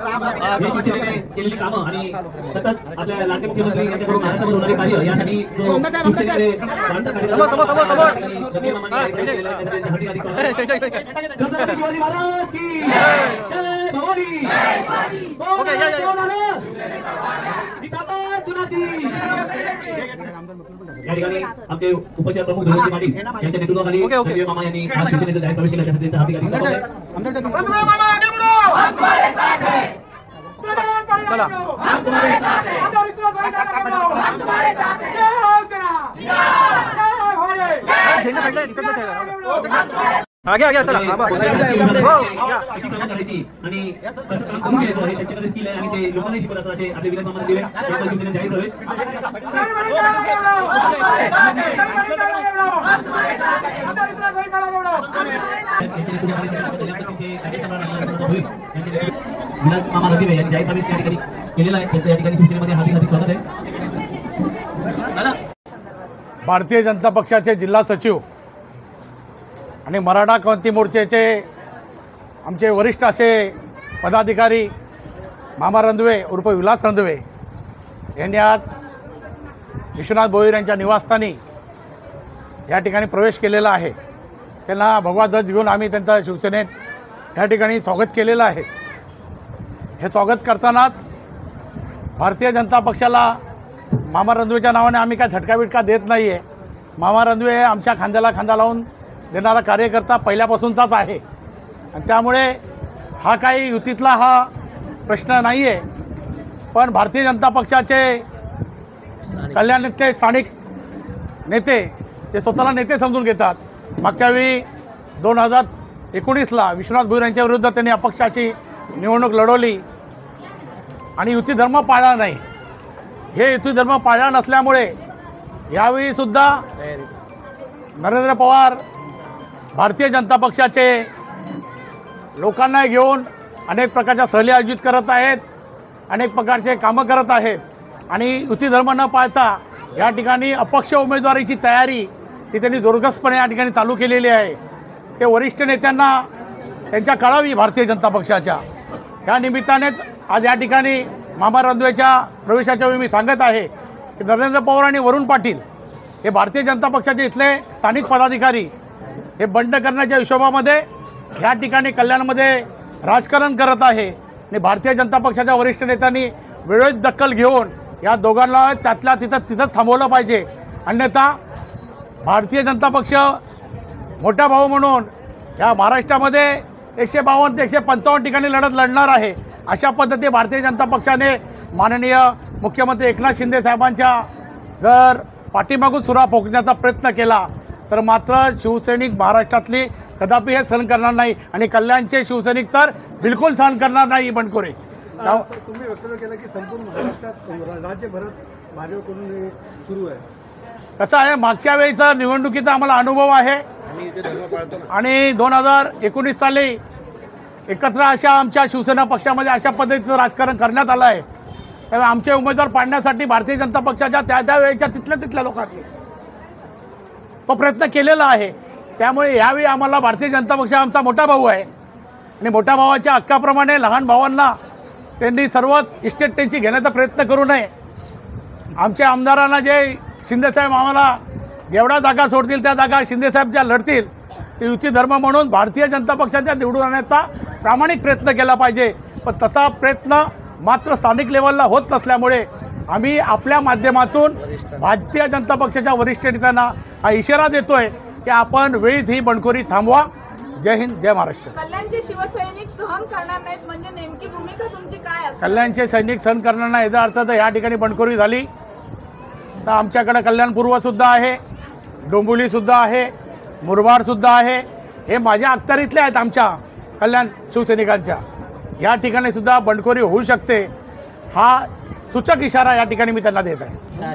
या शिवसेनेने केलेली कामं आणि सतत आपल्या लाडके मुख्यमंत्री यांच्याकडून महाराष्ट्रावर होणारे कार्य यासाठी शिवसेनेकडे शांत कार्य शिवाजी महाराज की जय भवानी या ठिकाणी आमचे उपशहर प्रमुख धनंजय पाटील यांच्या नेतृत्वाखाली संजय मामा यांनी आज शिवसेनेचा जाहीर प्रवेश केला. त्यासाठी हार्दिक आगे आगे चला अशी कामं करायची आणि कसं काम करून घ्यायचं हे त्यांच्याकडे स्किल आहे आणि ते लोकांनाही शिकवत असतात. असे आपले विकास मामाने दिले शिवसेनेचा जाहीर प्रवेश विलास मामा गदिवे यांनी जाहीर प्रवेश या ठिकाणी केलेला आहे. त्यांचं या ठिकाणी शिवसेनेमध्ये हार्दिक स्वागत आहे. भारतीय जनता पक्षाचे जिल्हा सचिव आणि मराठा क्रांती मोर्चाचे आमचे वरिष्ठ असे पदाधिकारी मामा रंधवे उर्फ विलास रंधवे यांनी आज विश्वनाथ भोईर यांच्या निवासस्थानी या ठिकाणी प्रवेश केलेला आहे. त्यांना भगवा ध्वज घेऊन आम्ही त्यांचा शिवसेनेत या ठिकाणी स्वागत केलेलं आहे. हे स्वागत करतानाच भारतीय जनता पक्षाला मामा रंधवेच्या नावाने आम्ही काय झटका बिटका देत नाही आहे. मामा रंधवे हे आमच्या खांद्याला खांदा लावून देणारा कार्यकर्ता पहिल्यापासूनचाच आहे आणि त्यामुळे हा काही युतीतला हा प्रश्न नाही आहे. पण भारतीय जनता पक्षाचे कल्याणातले स्थानिक नेते ते स्वतःला नेते समजून घेतात. मागच्या वेळी 2019ला विश्वनाथ भोईर यांच्या विरुद्ध त्यांनी अपक्षाची निवडणूक लढवली आणि युती धर्म पाळला नाही. हे युती धर्म पाळला नसल्यामुळे यावेळीसुद्धा नरेंद्र पवार भारतीय जनता पक्षाचे लोकांना घेऊन अनेक प्रकारच्या सहली आयोजित करत आहेत, अनेक प्रकारचे कामं करत आहेत आणि युती धर्म न पाळता या ठिकाणी अपक्ष उमेदवारीची तयारी ती त्यांनी जोरकसपणे या ठिकाणी चालू केलेली आहे. ते वरिष्ठ नेत्यांना त्यांच्या कळावी भारतीय जनता पक्षाच्या. या निमित्तानेच आज या ठिकाणी मामा रंधवेच्या प्रवेशाच्या वेळी मी सांगत आहे की नरेंद्र पवार आणि वरुण पाटील हे भारतीय जनता पक्षाचे इथले स्थानिक पदाधिकारी हे बंड करण्याच्या हिशोबामध्ये ह्या ठिकाणी कल्याणमध्ये राजकारण करत आहे आणि भारतीय जनता पक्षाच्या वरिष्ठ नेत्यांनी वेळोवेळी दखल घेऊन या दोघांना त्यातल्या तिथं थांबवलं पाहिजे. अन्यथा भारतीय जनता पक्ष मोठा भाऊ म्हणून या महाराष्ट्रामध्ये 152 ते 155 ठिकाणी लढत लढणार आहे. अशा पद्धती भारतीय जनता पक्षाने माननीय मुख्यमंत्री एकनाथ शिंदे साहेबांच्या जर पाठीमागून सुरा फोकण्याचा प्रयत्न केला तर मात्र शिवसैनिक महाराष्ट्रातली कदापि हे सहन करणार नाही आणि कल्याणचे शिवसैनिक तर बिलकुल सहन करणार नाही. बंडखोरी तुम्ही वक्तव्य केलं की संपूर्ण महाराष्ट्रात राज्यभरात भाजपकडून सुरू आहे. कसं आहे, मागच्या वेळीचा निवडणुकीचा आम्हाला अनुभव आहे आणि 2019 साली एकत्र अशा आमच्या शिवसेना पक्षामध्ये अशा पद्धतीचं राजकारण करण्यात आलं आहे. त्यामुळे आमचे उमेदवार पाडण्यासाठी भारतीय जनता पक्षाच्या त्या वेळेच्या तिथल्या लोकांनी तो प्रयत्न केलेला आहे. त्यामुळे यावेळी आम्हाला भारतीय जनता पक्ष आमचा मोठा भाऊ आहे आणि मोठ्या भावाच्या हक्काप्रमाणे लहान भावांना त्यांनी सर्वच इस्टेट त्यांची घेण्याचा प्रयत्न करू नये. आमच्या आमदारांना जे शिंदेसाहेब आम्हाला जेवढ्या जागा सोडतील त्या जागा शिंदेसाहेब ज्या लढतील ते युती धर्म म्हणून भारतीय जनता पक्षाच्या निवडून आणण्याचा प्रामाणिक प्रयत्न केला पाहिजे. पण तसा प्रयत्न मात्र स्थानिक लेवलला होत नसल्यामुळे आम्ही आपल्या माध्यमातून भारतीय जनता पक्षाच्या वरिष्ठ नेत्यांना हा इशारा देतोय की आपण वेळीच ही बंडखोरी थांबवा. जय हिंद, जय महाराष्ट्र. कल्याणचे शिवसैनिक सहन करणार नाहीत म्हणजे नेमकी भूमिका तुमची काय असेल? कल्याणचे सैनिक सहन करणार नाही याचा अर्थ तर या ठिकाणी बंडखोरी झाली तर आमच्याकडे कल्याण पूर्वसुद्धा आहे, डोंबिवलीसुद्धा आहे, मुरबाडसुद्धा आहे. हे माझ्या अखत्यारीतले आहेत आमच्या कल्याण शिवसैनिकांच्या. या ठिकाणी सुद्धा बंडखोरी होऊ शकते हा सूचक इशारा या ठिकाणी मी त्यांना देत आहे.